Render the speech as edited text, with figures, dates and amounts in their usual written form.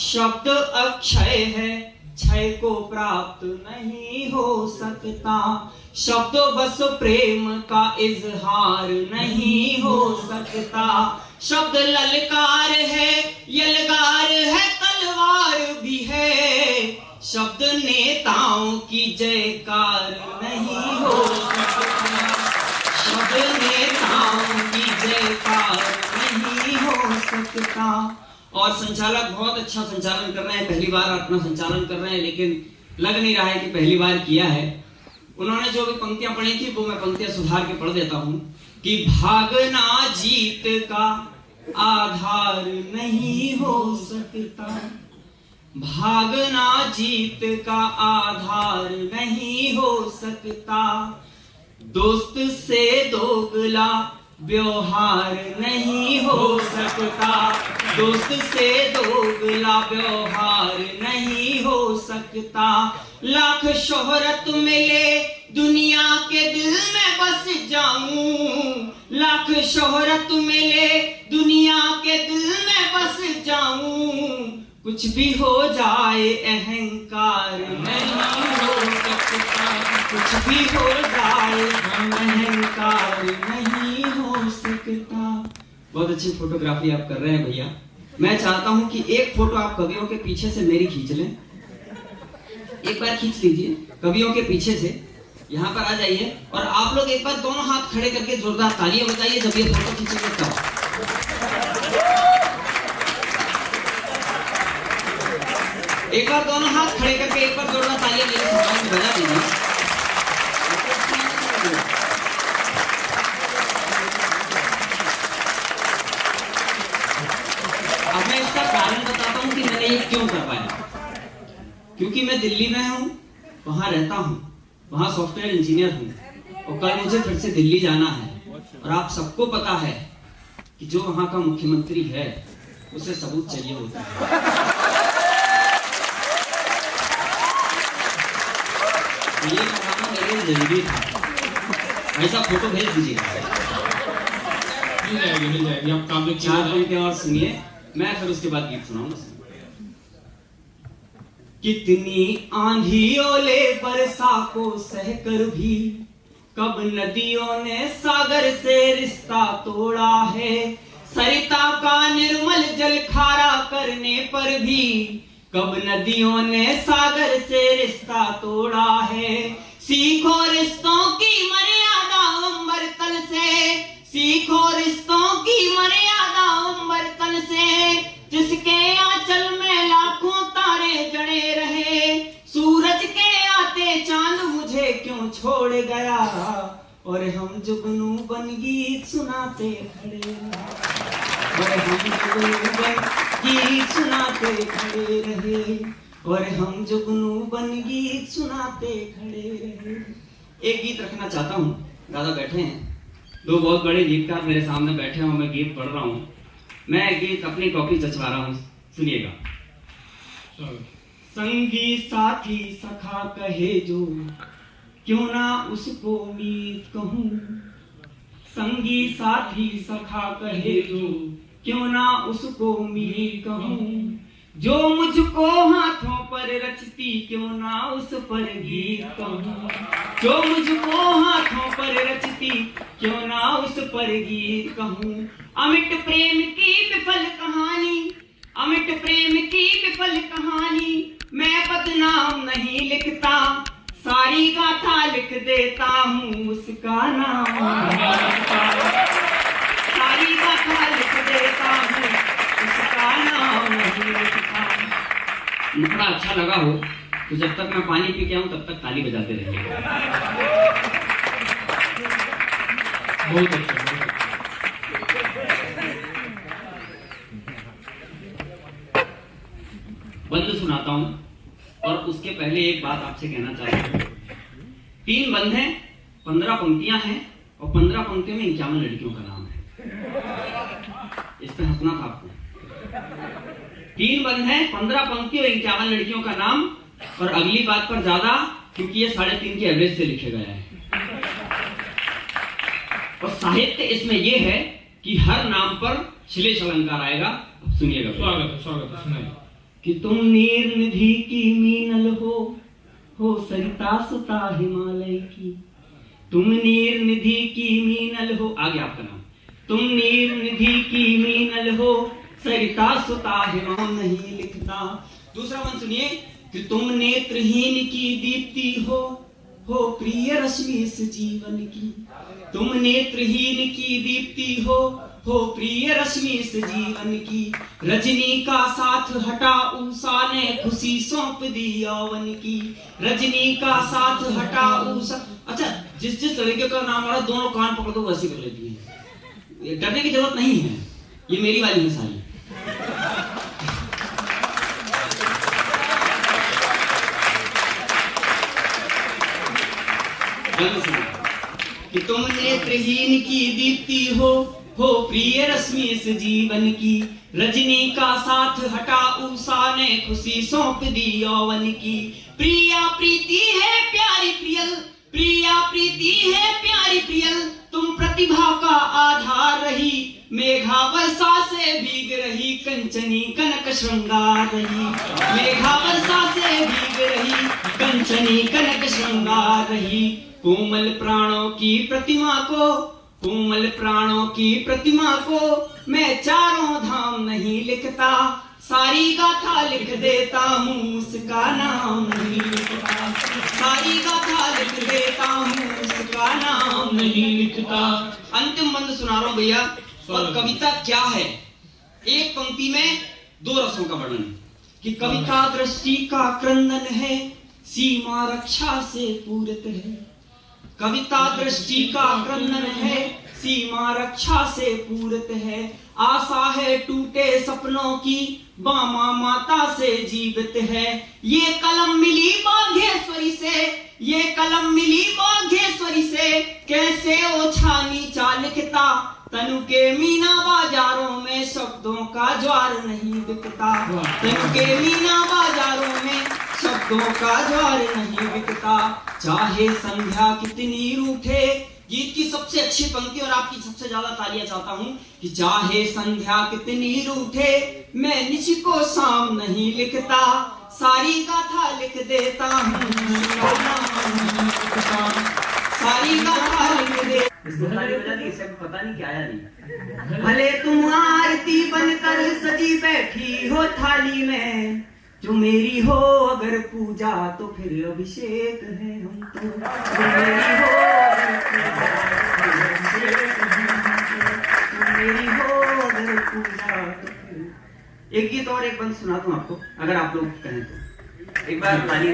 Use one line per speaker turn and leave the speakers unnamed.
शब्द अक्षय है, क्षय को प्राप्त नहीं हो सकता। शब्द बस प्रेम का इजहार नहीं हो सकता। शब्द ललकार है, यलगार है, तलवार भी है। शब्द नेताओं की जयकार नहीं हो सकता। शब्द नेताओं की जयकार नहीं हो सकता। और संचालक बहुत अच्छा संचालन कर रहे हैं, पहली बार अपना संचालन कर रहे हैं, लेकिन लग नहीं रहा है कि पहली बार किया है। उन्होंने जो भी पंक्तियां पढ़ी थी वो मैं पंक्तियां सुधार के पढ़ देता हूं कि भागना जीत का आधार नहीं हो सकता। भागना जीत का आधार नहीं हो सकता। दोस्त से दोगला व्यवहार नहीं हो सकता। दोस्त से दोगला व्यवहार नहीं हो सकता। लाख शोहरत मिले दुनिया के दिल में बस जाऊं। लाख शोहरत मिले दुनिया के दिल में बस जाऊं। कुछ भी हो जाए अहंकार नहीं हो सकता। कुछ भी हो जाए अहंकार नहीं हो सकता। बहुत अच्छी फोटोग्राफी आप कर रहे हैं भैया। मैं चाहता हूं कि एक फोटो आप कवियों के पीछे से मेरी खींच लें। एक बार खींच लीजिए कवियों के पीछे से, यहाँ पर आ जाइए और आप लोग एक बार दोनों हाथ खड़े करके जोरदार तालियां बजाइए जब ये फोटो खींचेंगे तब। एक बार दोनों हाथ खड़े करके एक बार जोरदार तालियां मेरे सामने बजा दीजिए। अब मैं इसका कारण बताता हूं कि मैंने ये क्यों कर पाया। क्योंकि मैं दिल्ली में हूं, वहां रहता हूं, वहां सॉफ्टवेयर इंजीनियर हूं और कल मुझे फिर से दिल्ली जाना है। और आप सबको पता है कि जो वहां का मुख्यमंत्री है उसे सबूत चाहिए होता है। ये बताना मेरे लिए जरूरी था। ऐसा फोटो भेज दीजिएगा।
मिल जाएगी आप काम में।
4 पंक्ति और सुनिए, मैं फिर उसके बाद गीत सुनाऊंगा। कितनी आंधी ओले बरसा को सहकर भी कब नदियों ने सागर से रिश्ता तोड़ा है। सरिता का निर्मल जल खारा करने पर भी कब नदियों ने सागर से रिश्ता तोड़ा है। सीखो रिश्तों की मर्यादा अंबर तल से। सीखो रिश्तों की मर्यादा अंबर तल से। जिसके आंचल में लाखों तारे जड़े रहे। सूरज के आते चांद मुझे क्यों छोड़ गया। और हम जुगनू बन गीत सुनाते खड़े रहे। और हम जुगनू बन गीत सुनाते खड़े रहे। और हम जुगनू बन गीत सुनाते खड़े रहे। एक गीत रखना चाहता हूँ। दादा बैठे हैं, दो बहुत बड़े गीतकार मेरे सामने बैठे हैं और मैं गीत पढ़ रहा हूँ। मैं गीत अपनी कॉपी चचवा रहा हूँ, सुनिएगा। संगी साथी सखा कहे जो क्यों ना उसको मीत कहूँ। संगी साथी सखा कहे जो क्यों ना उसको मीत कहूँ। जो मुझको हाथों पर रचती क्यों ना उस पर गीत कहूँ। जो मुझको हाथों पर रचती क्यों ना उस पर गीत कहूँ। अमिट प्रेम की विफल कहानी, अमिट प्रेम की विफल कहानी मैं बदनाम नहीं लिखता। सारी गाथा लिख देता हूँ उसका नाम। सारी गाथा लिख देता हूँ उसका नाम नहीं लिखता। मुखड़ा अच्छा लगा हो तो जब तक मैं पानी पी के आऊं तब तक ताली बजाते रहिए।
बहुत अच्छा।
बंद सुनाता हूं और उसके पहले एक बात आपसे कहना चाहता हूं। 3 बंद हैं, 15 पंक्तियां हैं और 15 पंक्तियों में 51 लड़कियों का नाम है। इस पे हंसना था आपको। 3 बंद हैं, 15 पंक्तियों, 51 लड़कियों का नाम। और अगली बात पर ज्यादा, क्योंकि ये 3.5 की एवरेज से लिखे गए हैं। और साहित्य इसमें ये है कि हर नाम पर श्लेष अलंकार आएगा। अब सुनिएगा।
स्वागत है, सुनाइए।
कि तुम नीर निधि की मीनल हो सरिता सुता हिमालय की। तुम नीर निधि की मीनल हो, आगे आपका नाम। तुम नीर निधि की मीनल हो सरिता सुता हिमालय नहीं लिखता। दूसरा मन सुनिए कि तुम नेत्रहीन की दीप्ति हो प्रिय रश्मि इस जीवन की। तुम नेत्रहीन की दीप्ति हो प्रिय रश्मि इस जीवन की। रजनी का साथ हटा उषा ने खुशी सौंप दी यौवन की। रजनी का साथ हटा उषा। अच्छा, जिस लड़के का नाम आ रहा दोनों कान पकड़ दो वैसे कर लेती है, डरने की जरूरत नहीं है, ये मेरी वाली है सारी। कि तुम नेत्रहीन की दीप्ति हो प्रिय रश्मि इस जीवन की। रजनी का साथ हटा उषा ने खुशी सौंप दी यौवन की। प्रिया प्रीति है प्यारी प्रियल, प्रिया प्रीति है प्यारी प्रियल, तुम प्रतिभा का आधार रही। मेघा वर्षा से भीग रही कंचनी कनक श्रृंगार रही। मेघा वर्षा से भीग रही कंचनी कनक श्रृंगार रही। कोमल प्राणों की प्रतिमा को, कोमल प्राणों की प्रतिमा को मैं चारों धाम नहीं लिखता। सारी गाथा लिख देता हूँ उसका नाम नहीं लिखता। सारी गाथा लिख देता हूँ उसका नाम नहीं लिखता। अंतिम बंद सुना रहा हूँ भैया। और कविता क्या है? एक पंक्ति में दो रसों का वर्णन कि कविता दृष्टि का क्रंदन है, सीमा रक्षा से पूरित है। कविता दृष्टि का क्रंदन है, सीमा रक्षा से पूरित है। आशा है टूटे सपनों की, बामा माता से जीवित है। ये कलम मिली बाघेश्वरी से, ये कलम मिली बाघेश्वरी से, कैसे ओछा नीचा लिखता। तनु के मीना बाजारों में शब्दों का ज्वार नहीं बिकता। तनु के मीना बाजारों में शब्दों का ज्वार नहीं बिकता। चाहे संध्या कितनी रूठे, गीत की सबसे अच्छी पंक्ति और आपकी सबसे ज्यादा तालियां चाहता हूं कि चाहे संध्या कितनी रूठे, मैं निश को शाम नहीं लिखता। सारी गाथा लिख देता हूँ, सारी गाथा लिख दे। पता नहीं क्या आया नहीं। भले तुम आरती बनकर सजी बैठी हो थाली में, जो मेरी हो अगर पूजा तो फिर अभिषेक है हम तो। जो मेरी हो अगर पूजा तो मेरी हो अगर पूजा तो फिर। एक गीत और एक बंद सुना दूं आपको, अगर आप लोग कहें तो। एक बार ताली